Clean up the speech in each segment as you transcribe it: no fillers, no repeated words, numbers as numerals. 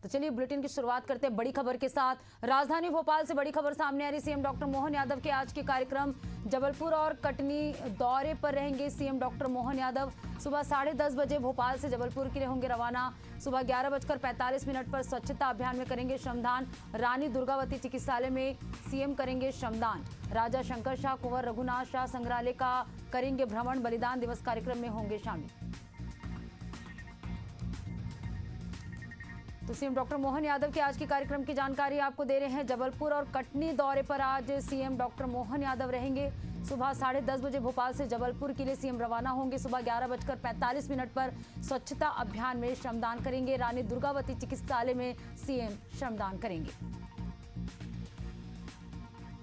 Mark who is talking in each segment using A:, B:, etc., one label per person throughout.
A: तो चलिए बुलेटिन की शुरुआत करते हैं बड़ी खबर के साथ। राजधानी भोपाल से बड़ी खबर सामने आ रही। सीएम डॉक्टर मोहन यादव के आज के कार्यक्रम जबलपुर और कटनी दौरे पर रहेंगे सीएम डॉक्टर मोहन यादव। सुबह 10:30 बजे भोपाल से जबलपुर के लिए होंगे रवाना। सुबह 11:45 पर स्वच्छता अभियान में करेंगे श्रमदान। रानी दुर्गावती चिकित्सालय में सीएम करेंगे श्रमदान। राजा शंकर शाह कुंवर रघुनाथ शाह संग्रहालय का करेंगे भ्रमण। बलिदान दिवस कार्यक्रम में होंगे शामिल। तो सीएम डॉक्टर मोहन यादव के आज के कार्यक्रम की जानकारी आपको दे रहे हैं। जबलपुर और कटनी दौरे पर आज सीएम डॉक्टर मोहन यादव रहेंगे। सुबह 10:30 बजे भोपाल से जबलपुर के लिए सीएम रवाना होंगे। सुबह 11:45 पर स्वच्छता अभियान में श्रमदान करेंगे। रानी दुर्गावती चिकित्सालय में सीएम श्रमदान करेंगे।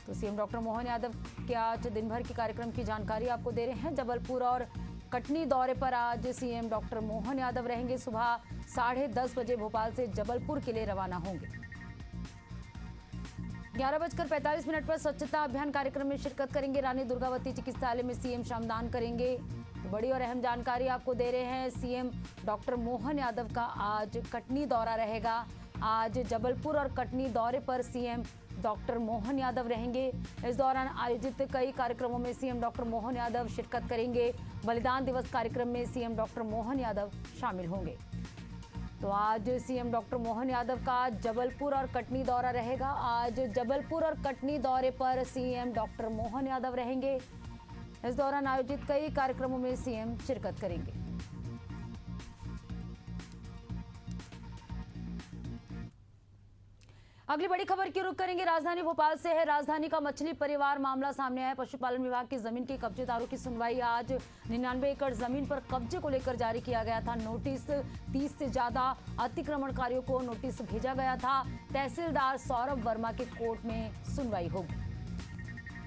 A: तो सीएम डॉक्टर मोहन यादव के आज दिन भर के कार्यक्रम की जानकारी आपको दे रहे हैं। जबलपुर और कटनी दौरे पर आज सीएम डॉक्टर मोहन यादव रहेंगे। सुबह 10:30 बजे भोपाल से जबलपुर के लिए रवाना होंगे। 11:45 पर स्वच्छता अभियान कार्यक्रम में शिरकत करेंगे। रानी दुर्गावती चिकित्सालय में सीएम श्रमदान करेंगे। तो बड़ी और अहम जानकारी आपको दे रहे हैं। सीएम डॉक्टर मोहन यादव का आज कटनी दौरा रहेगा। आज जबलपुर और कटनी दौरे पर सीएम डॉक्टर मोहन यादव रहेंगे। इस दौरान आयोजित कई कार्यक्रमों में सीएम डॉक्टर मोहन यादव शिरकत करेंगे। बलिदान दिवस कार्यक्रम में सीएम डॉक्टर मोहन यादव शामिल होंगे। तो आज सीएम डॉक्टर मोहन यादव का जबलपुर और कटनी दौरा रहेगा। आज जबलपुर और कटनी दौरे पर सीएम डॉक्टर मोहन यादव रहेंगे। इस दौरान आयोजित कई कार्यक्रमों में सीएम शिरकत करेंगे। अगली बड़ी खबर की रुख करेंगे राजधानी भोपाल से है। राजधानी का मछली परिवार मामला सामने आया। पशुपालन विभाग की जमीन के कब्जेदारों की सुनवाई आज 99 एकड़ जमीन पर कब्जे को लेकर जारी किया गया था। नोटिस 30 से ज्यादा अतिक्रमणकारियों को नोटिस भेजा गया था। तहसीलदार सौरभ वर्मा के कोर्ट में सुनवाई होगी।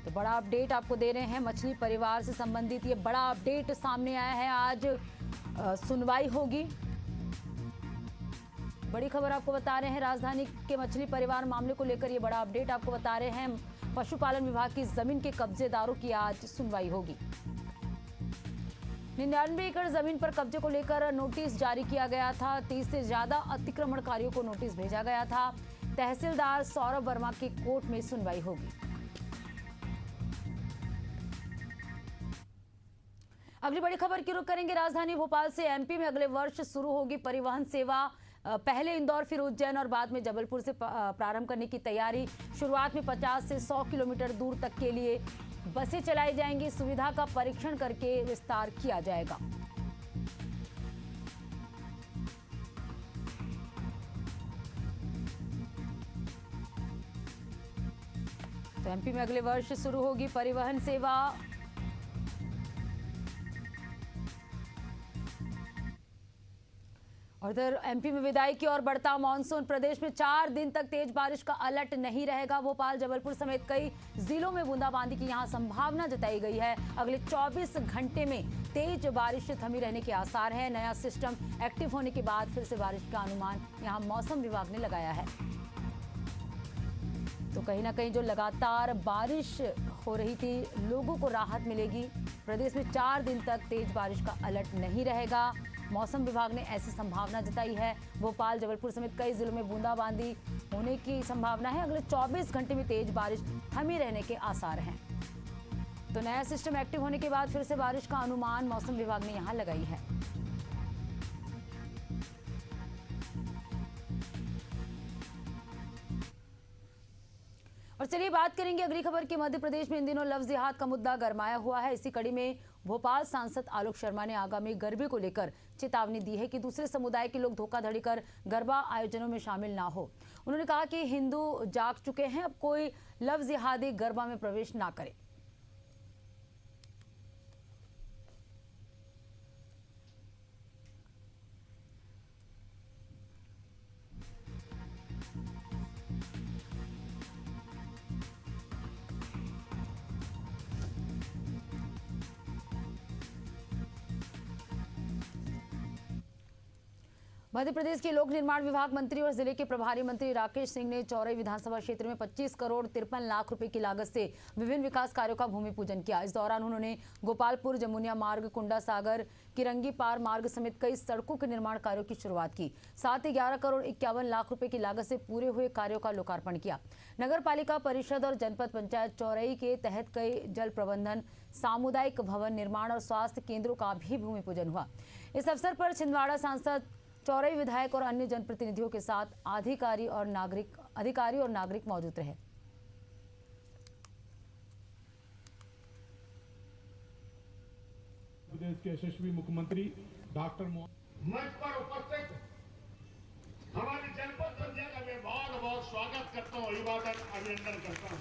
A: तो बड़ा अपडेट आपको दे रहे हैं। मछली परिवार से संबंधित ये बड़ा अपडेट सामने आया है। आज सुनवाई होगी। बड़ी खबर आपको बता रहे हैं। राजधानी के मछली परिवार मामले को लेकर ये बड़ा अपडेट आपको बता रहे हैं। पशुपालन विभाग की जमीन के कब्जेदारों की आज सुनवाई होगी। 99 एकड़ जमीन पर कब्जे को लेकर नोटिस जारी किया गया था। 30 से ज्यादा अतिक्रमणकारियों को नोटिस भेजा गया था। तहसीलदार सौरभ वर्मा की कोर्ट में सुनवाई होगी। अगली बड़ी खबर की रुख करेंगे राजधानी भोपाल से। एमपी में अगले वर्ष शुरू होगी परिवहन सेवा। पहले इंदौर, फिर उज्जैन और बाद में जबलपुर से प्रारंभ करने की तैयारी। शुरुआत में 50 से 100 किलोमीटर दूर तक के लिए बसें चलाई जाएंगी। सुविधा का परीक्षण करके विस्तार किया जाएगा। तो एमपी में अगले वर्ष शुरू होगी परिवहन सेवा। और इधर एमपी में विदाई की ओर बढ़ता मानसून। प्रदेश में 4 दिन तक तेज बारिश का अलर्ट नहीं रहेगा। भोपाल, जबलपुर समेत कई जिलों में बूंदाबांदी की यहां संभावना जताई गई है। अगले 24 घंटे में तेज बारिश थमी रहने के आसार हैं। नया सिस्टम एक्टिव होने के बाद फिर से बारिश का अनुमान यहां मौसम विभाग ने लगाया है। तो कहीं ना कहीं जो लगातार बारिश हो रही थी, लोगों को राहत मिलेगी। प्रदेश में 4 दिन तक तेज बारिश का अलर्ट नहीं रहेगा। मौसम विभाग ने ऐसी संभावना जताई है। भोपाल, जबलपुर समेत कई जिलों में बूंदाबांदी होने की संभावना है। अगले 24 घंटे में तेज बारिश थमी रहने के आसार हैं। तो नया सिस्टम एक्टिव होने के बाद फिर से बारिश का अनुमान मौसम विभाग ने यहां लगाई है। और चलिए बात करेंगे अगली खबर की। मध्य प्रदेश में इन दिनों लव जिहाद का मुद्दा गरमाया हुआ है। इसी कड़ी में भोपाल सांसद आलोक शर्मा ने आगामी गरबे को लेकर चेतावनी दी है कि दूसरे समुदाय के लोग धोखाधड़ी कर गरबा आयोजनों में शामिल ना हो। उन्होंने कहा कि हिंदू जाग चुके हैं, अब कोई लव जिहादी गरबा में प्रवेश ना करे। मध्य प्रदेश के लोक निर्माण विभाग मंत्री और जिले के प्रभारी मंत्री राकेश सिंह ने चौरई विधानसभा क्षेत्र में 25 करोड़ 53 लाख रुपए की लागत से विभिन्न विकास कार्यों का भूमि पूजन किया। इस दौरान उन्होंने गोपालपुर जमुनिया मार्ग, कुंडा सागर, किरंगी पार मार्ग समेत कई सड़कों के निर्माण कार्यों की शुरुआत की। साथ ही 11 करोड़ 51 लाख रुपए की लागत से पूरे हुए कार्यों का लोकार्पण किया। नगर पालिका परिषद और जनपद पंचायत चौरई के तहत कई जल प्रबंधन, सामुदायिक भवन निर्माण और स्वास्थ्य केंद्रों का भी भूमि पूजन हुआ। इस अवसर पर छिंदवाड़ा सांसद, चौरई विधायक और अन्य जनप्रतिनिधियों के साथ अधिकारी और नागरिक मौजूद रहे।
B: प्रदेश के यशस्वी मुख्यमंत्री डॉक्टर
C: मंच पर उपस्थित हमारी जनपद पंचायत का मैं बहुत बहुत स्वागत करता हूँ, अभिनंदन करता हूँ।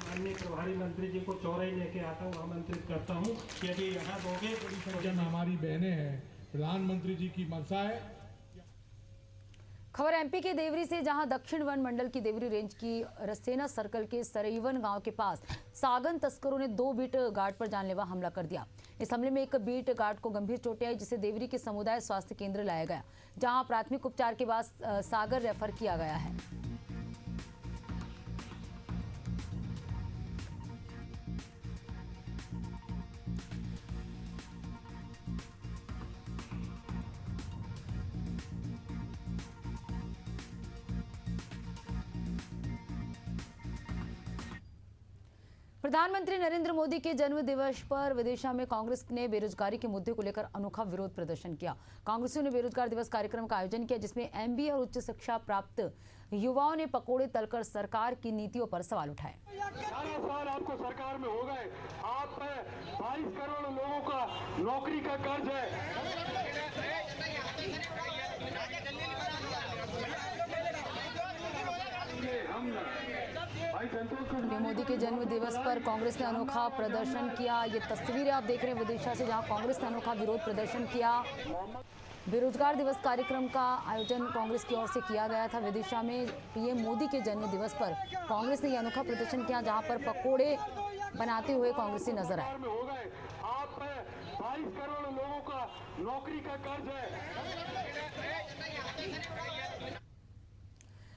D: माननीय प्रभारी मंत्री जी को चौरई लेके आता हूँ, आमंत्रित करता हूँ। यदि यहाँ दोगे बड़ी संख्या में
B: हमारी बहनें हैं, प्रधानमंत्री जी की मंशा है।
A: खबर एमपी के देवरी से, जहां दक्षिण वन मंडल की देवरी रेंज की रसेना सर्कल के सरईवन गांव के पास सागन तस्करों ने 2 बीट गार्ड पर जानलेवा हमला कर दिया। इस हमले में एक बीट गार्ड को गंभीर चोटें आई, जिसे देवरी के समुदाय स्वास्थ्य केंद्र लाया गया, जहां प्राथमिक उपचार के बाद सागर रेफर किया गया है। प्रधानमंत्री नरेंद्र मोदी के जन्म दिवस पर विदिशा में कांग्रेस ने बेरोजगारी के मुद्दे को लेकर अनोखा विरोध प्रदर्शन किया। कांग्रेसियों ने बेरोजगार दिवस कार्यक्रम का आयोजन किया, जिसमें एमबीए और उच्च शिक्षा प्राप्त युवाओं ने पकोड़े तलकर सरकार की नीतियों पर सवाल उठाए।
E: 18 साल आपको सरकार में हो गए, आप पे 22 करोड़ लोगों का नौकरी का कर्ज है।
A: मोदी के जन्म दिवस पर कांग्रेस ने अनोखा प्रदर्शन किया। ये तस्वीरें आप देख रहे हैं विदिशा से, जहां कांग्रेस ने अनोखा विरोध प्रदर्शन किया। बेरोजगार दिवस कार्यक्रम का आयोजन कांग्रेस की ओर से किया गया था। विदिशा में पीएम मोदी के जन्म दिवस पर कांग्रेस ने यह अनोखा प्रदर्शन किया, जहां पर पकोड़े बनाते हुए कांग्रेसी नजर आए।
E: आप 22 करोड़ लोगों का नौकरी का कर्ज है।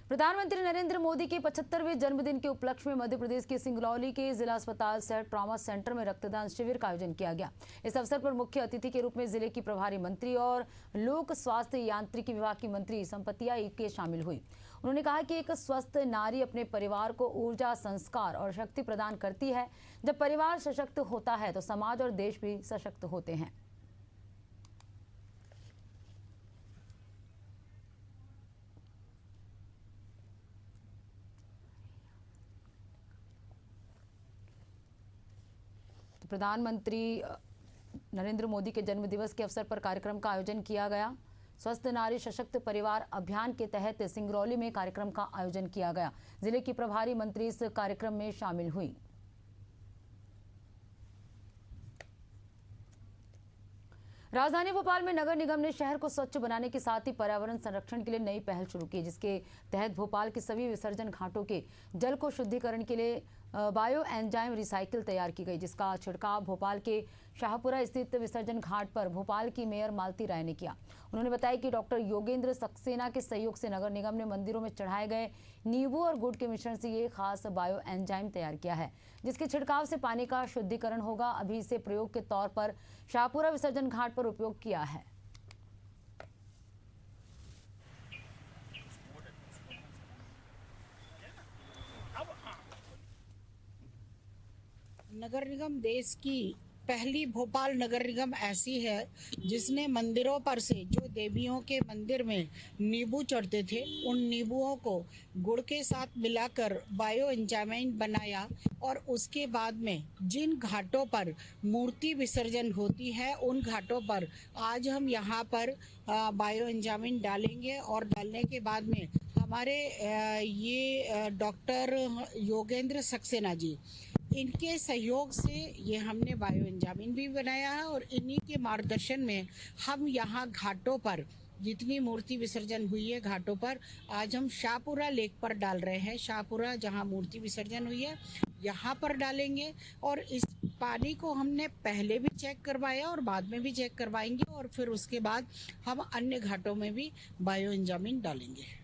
A: प्रधानमंत्री नरेंद्र मोदी के 75वें जन्मदिन के उपलक्ष्य में मध्य प्रदेश के सिंगरौली के जिला अस्पताल सह ट्रॉमा सेंटर में रक्तदान शिविर का आयोजन किया गया। इस अवसर पर मुख्य अतिथि के रूप में जिले की प्रभारी मंत्री और लोक स्वास्थ्य यांत्रिकी विभाग की मंत्री संपतिया ईके शामिल हुई। उन्होंने कहा कि एक स्वस्थ नारी अपने परिवार को ऊर्जा, संस्कार और शक्ति प्रदान करती है। जब परिवार सशक्त होता है तो समाज और देश भी सशक्त होते हैं। प्रधानमंत्री नरेंद्र मोदी के जन्म दिवस के अवसर पर कार्यक्रम का आयोजन किया गया। स्वस्थ नारी सशक्त परिवार अभियान के तहत सिंगरौली में कार्यक्रम का आयोजन किया गया। जिले की प्रभारी मंत्री इस कार्यक्रम में शामिल हुई। राजधानी भोपाल में नगर निगम ने शहर को स्वच्छ बनाने के साथ ही पर्यावरण संरक्षण के लिए नई पहल शुरू की, जिसके तहत भोपाल के सभी विसर्जन घाटों के जल को शुद्धिकरण के लिए बायो एंजाइम रिसाइकिल तैयार की गई, जिसका छिड़काव भोपाल के शाहपुरा स्थित विसर्जन घाट पर भोपाल की मेयर मालती राय ने किया। उन्होंने बताया कि डॉक्टर योगेंद्र सक्सेना के सहयोग से नगर निगम ने मंदिरों में चढ़ाए गए नींबू और गुड़ के मिश्रण से ये खास बायो एंजाइम तैयार किया है, जिसके छिड़काव से पानी का शुद्धिकरण होगा। अभी इसे प्रयोग के तौर पर शाहपुरा विसर्जन घाट पर उपयोग किया है।
F: नगर निगम देश की पहली भोपाल नगर निगम ऐसी है जिसने मंदिरों पर से जो देवियों के मंदिर में नींबू चढ़ते थे, उन नींबुओं को गुड़ के साथ मिलाकर बायो एंजाइम बनाया और उसके बाद में जिन घाटों पर मूर्ति विसर्जन होती है उन घाटों पर आज हम यहाँ पर बायो एंजाइम डालेंगे और डालने के बाद में हमारे ये डॉक्टर योगेंद्र सक्सेना जी, इनके सहयोग से ये हमने बायो एंजाइम भी बनाया है और इन्हीं के मार्गदर्शन में हम यहाँ घाटों पर जितनी मूर्ति विसर्जन हुई है घाटों पर आज हम शाहपुरा लेक पर डाल रहे हैं। शाहपुरा जहाँ मूर्ति विसर्जन हुई है यहाँ पर डालेंगे और इस पानी को हमने पहले भी चेक करवाया और बाद में भी चेक करवाएंगे और फिर उसके बाद हम अन्य घाटों में भी बायो एंजामिन डालेंगे।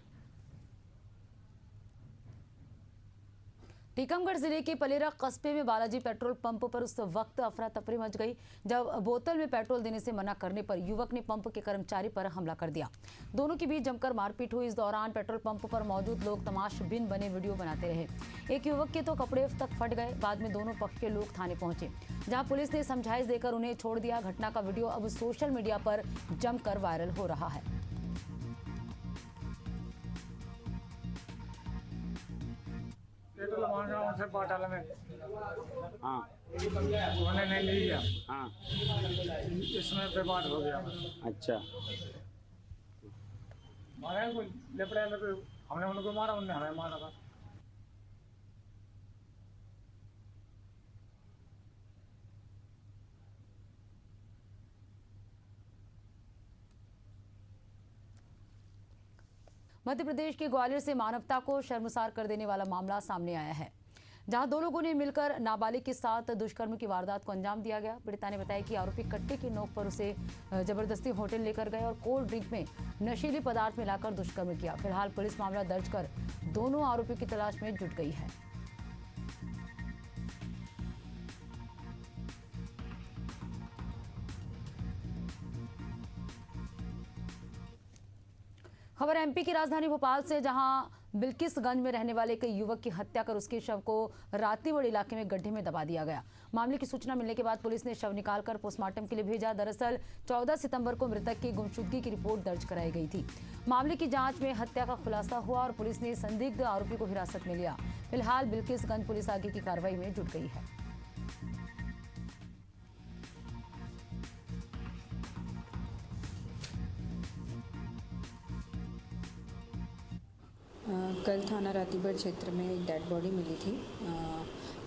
A: टीकमगढ़ जिले के पलेरा कस्बे में बालाजी पेट्रोल पंप पर उस वक्त अफरा तफरी मच गई जब बोतल में पेट्रोल देने से मना करने पर युवक ने पंप के कर्मचारी पर हमला कर दिया। दोनों के बीच जमकर मारपीट हुई। इस दौरान पेट्रोल पंप पर मौजूद लोग तमाशबीन बने वीडियो बनाते रहे। एक युवक के तो कपड़े तक फट गए। बाद में दोनों पक्ष के लोग थाने पहुंचे, जहां पुलिस ने समझाइश देकर उन्हें छोड़ दिया। घटना का वीडियो अब सोशल मीडिया पर जमकर वायरल हो रहा है।
G: पेट्रोल मांगा उनसे पाटाला में।
H: हाँ
G: उन्होंने नहीं लिया।
H: हाँ
G: इसमें विवाद हो गया।
H: अच्छा
G: मारा कोई लेपड़ा हमने उनको मारा, उन्होंने हमें मारा था।
A: मध्य प्रदेश के ग्वालियर से मानवता को शर्मसार कर देने वाला मामला सामने आया है, जहां दो लोगों ने मिलकर नाबालिग के साथ दुष्कर्म की वारदात को अंजाम दिया गया। पीड़िता ने बताया कि आरोपी कट्टे की नोक पर उसे जबरदस्ती होटल लेकर गए और कोल्ड ड्रिंक में नशीली पदार्थ मिलाकर दुष्कर्म किया। फिलहाल पुलिस मामला दर्ज कर दोनों आरोपियों की तलाश में जुट गई है। खबर एमपी की राजधानी भोपाल से, जहां बिल्किसगंज में रहने वाले एक युवक की हत्या कर उसके शव को रातीवड़ इलाके में गड्ढे में दबा दिया गया। मामले की सूचना मिलने के बाद पुलिस ने शव निकालकर पोस्टमार्टम के लिए भेजा। दरअसल 14 सितंबर को मृतक की गुमशुदगी की रिपोर्ट दर्ज कराई गई थी। मामले की जांच में हत्या का खुलासा हुआ और पुलिस ने संदिग्ध आरोपी को हिरासत में लिया। फिलहाल बिल्किसगंज पुलिस आगे की कार्रवाई में जुट गई है।
I: कल थाना रातीबड़ क्षेत्र में एक डेड बॉडी मिली थी,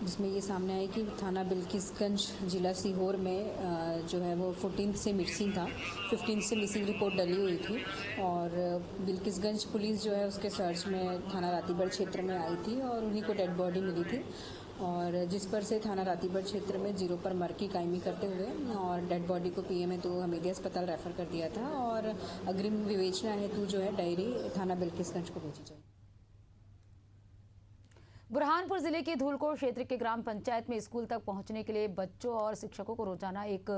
I: जिसमें ये सामने आया कि थाना बिल्किसगंज जिला सीहोर में जो है वो 14 से मिसिंग था। 15 से मिसिंग रिपोर्ट डली हुई थी और बिल्किसगंज पुलिस जो है उसके सर्च में थाना रातीबड़ क्षेत्र में आई थी और उन्हीं को डेड बॉडी मिली थी, और जिस पर से थाना रातीबड़ क्षेत्र में 0 पर मर की कायमी करते हुए और डेड बॉडी को पीएम हेतु हमीदिया अस्पताल रेफर कर दिया था और अग्रिम विवेचना हेतु जो है डायरी थाना बिल्किसगंज को भेजी जाएगी।
A: बुरहानपुर जिले के धूलकोट क्षेत्र के ग्राम पंचायत में स्कूल तक पहुंचने के लिए बच्चों और शिक्षकों को रोजाना एक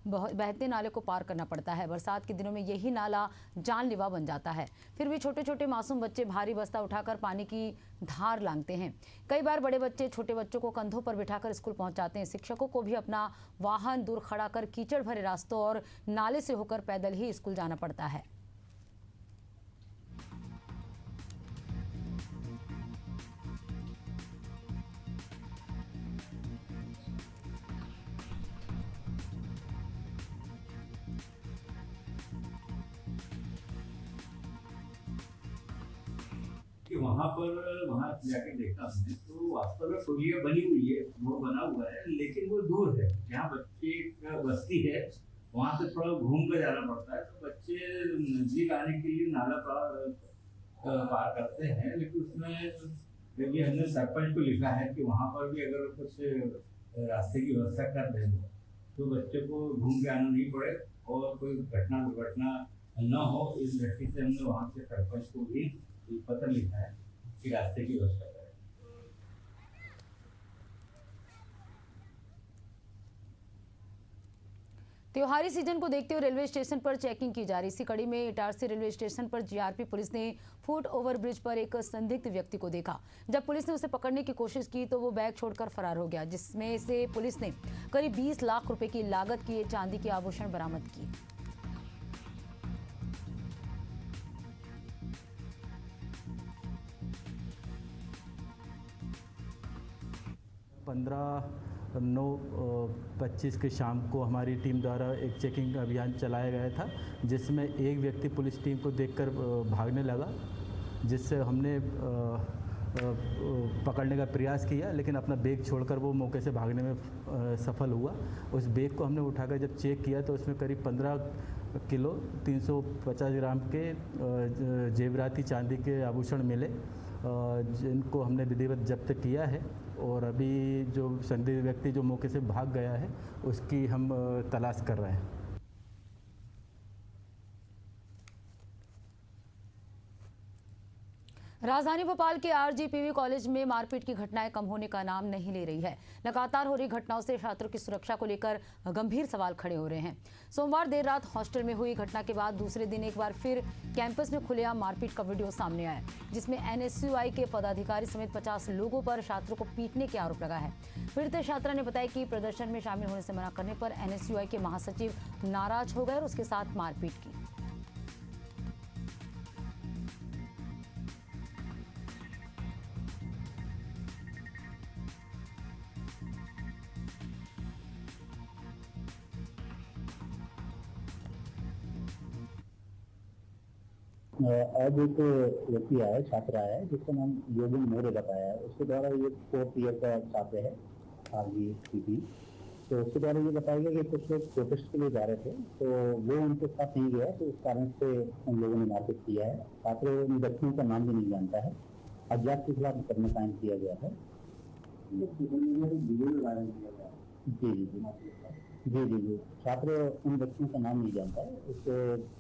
A: बहते नाले को पार करना पड़ता है। बरसात के दिनों में यही नाला जानलेवा बन जाता है। फिर भी छोटे छोटे मासूम बच्चे भारी बस्ता उठाकर पानी की धार लांघते हैं। कई बार बड़े बच्चे छोटे बच्चों को कंधों पर बिठाकर स्कूल पहुंचाते हैं। शिक्षकों को भी अपना वाहन दूर खड़ा कर कीचड़ भरे रास्तों और नाले से होकर पैदल ही स्कूल जाना पड़ता है।
J: कि वहाँ जाके देखा हमने तो वास्तव में पुलिया बनी हुई है, वो बना हुआ है, लेकिन वो दूर है। जहाँ बच्चे का बस्ती है वहाँ से थोड़ा घूम कर जाना पड़ता है, तो बच्चे नजदीक आने के लिए नाला पार करते हैं। लेकिन उसमें ये हमने सरपंच को लिखा है कि वहाँ पर भी अगर कुछ रास्ते की व्यवस्था कर दें तो बच्चे को घूम के आना नहीं पड़े और कोई घटना दुर्घटना न हो। इस दृष्टि से हमने वहाँ के सरपंच को भी पत्र लिखा है कि रास्ते की व्यवस्था करें।
A: त्योहारी सीजन को देखते हुए रेलवे स्टेशन पर चेकिंग की जा रही। इसी कड़ी में इटारसी रेलवे स्टेशन पर जीआरपी पुलिस ने फुट ओवर ब्रिज पर एक संदिग्ध व्यक्ति को देखा। जब पुलिस ने उसे पकड़ने की कोशिश की तो वो बैग छोड़कर फरार हो गया, जिसमें से पुलिस ने करीब 20 लाख रुपए की लागत के चांदी के आभूषण बरामद किए।
K: 15/9/25 के शाम को हमारी टीम द्वारा एक चेकिंग अभियान चलाया गया था, जिसमें एक व्यक्ति पुलिस टीम को देखकर भागने लगा, जिससे हमने पकड़ने का प्रयास किया, लेकिन अपना बैग छोड़कर वो मौके से भागने में सफल हुआ। उस बैग को हमने उठाकर जब चेक किया तो उसमें करीब 15 किलो 350 ग्राम के जेवराती चांदी के आभूषण मिले जिनको हमने विधिवत जब्त किया है और अभी जो संदिग्ध व्यक्ति जो मौके से भाग गया है उसकी हम तलाश कर रहे हैं।
A: राजधानी भोपाल के आरजीपीवी कॉलेज में मारपीट की घटनाएं कम होने का नाम नहीं ले रही है। लगातार हो रही घटनाओं से छात्रों की सुरक्षा को लेकर गंभीर सवाल खड़े हो रहे हैं। सोमवार देर रात हॉस्टल में हुई घटना के बाद दूसरे दिन एक बार फिर कैंपस में खुलेआम मारपीट का वीडियो सामने आया, जिसमें एनएसयूआई के पदाधिकारी समेत 50 लोगों पर छात्रों को पीटने के आरोप लगा है। पीड़ित छात्रा ने बताया कि प्रदर्शन में शामिल होने से मना करने पर एनएसयूआई के महासचिव नाराज हो गए और उसके साथ मारपीट की।
L: अब एक व्यक्ति आया, छात्र आया है जिसका नाम योगिन मोरे बताया है। उसके द्वारा ये 4th ईयर का छात्र है आरजीपीवी। तो उसके द्वारा ये बताया गया कि कुछ लोग प्रोटेस्ट के लिए जा रहे थे, तो वो उनके साथ नहीं गया, तो उस कारण से उन लोगों ने मारपीट किया है। छात्र व्यक्तियों का नाम भी नहीं जानता है। अज्ञात के खिलाफ मुकदमा कायम किया गया है। जी। छात्र उन व्यक्तियों का नाम नहीं जानता है।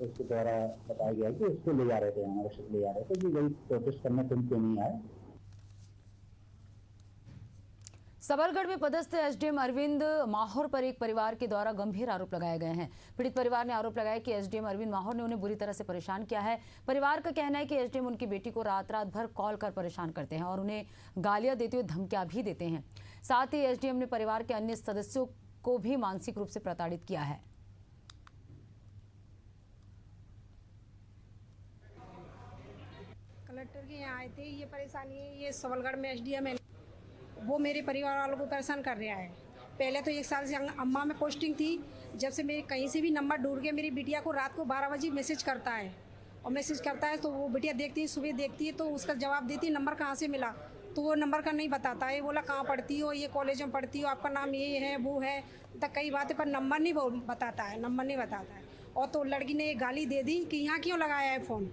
L: उसके द्वारा बताया गया कि उसको ले जा रहे थे, हमारे ले जा रहे थे कि भाई प्रोटेस्ट करने तुम क्यों नहीं आए।
A: सबलगढ़ में पदस्थ एसडीएम अरविंद माहौर पर एक परिवार के द्वारा गंभीर आरोप लगाए गए हैं। पीड़ित परिवार ने आरोप लगाया कि एसडीएम अरविंद माहौर ने उन्हें बुरी तरह से परेशान किया है। परिवार का कहना है कि एसडीएम उनकी बेटी को रात भर कॉल कर परेशान करते हैं और उन्हें गालियां देते हुए धमकियां भी देते हैं। साथ ही एसडीएम ने परिवार के अन्य सदस्यों को भी मानसिक रूप से प्रताड़ित किया है।
M: कलेक्टर के यहाँ आए थे, ये परेशानी है, ये सबलगढ़ में एसडीएम है, वो मेरे परिवार वालों को परेशान कर रहा है। पहले तो 1 साल से अम्मा में पोस्टिंग थी, जब से मेरे कहीं से भी नंबर ढूंढ के मेरी बिटिया को रात को 12 बजे मैसेज करता है, और मैसेज करता है तो वो बिटिया देखती है, सुबह देखती है तो उसका जवाब देती है नंबर कहाँ से मिला, तो वो नंबर का नहीं बताता है। बोला कहाँ पढ़ती हो, ये कॉलेज में पढ़ती हो, आपका नाम ये है वो है, तो कई बातें पर नंबर नहीं बताता है। और तो लड़की ने गाली दे दी कि यहाँ क्यों लगाया है फ़ोन।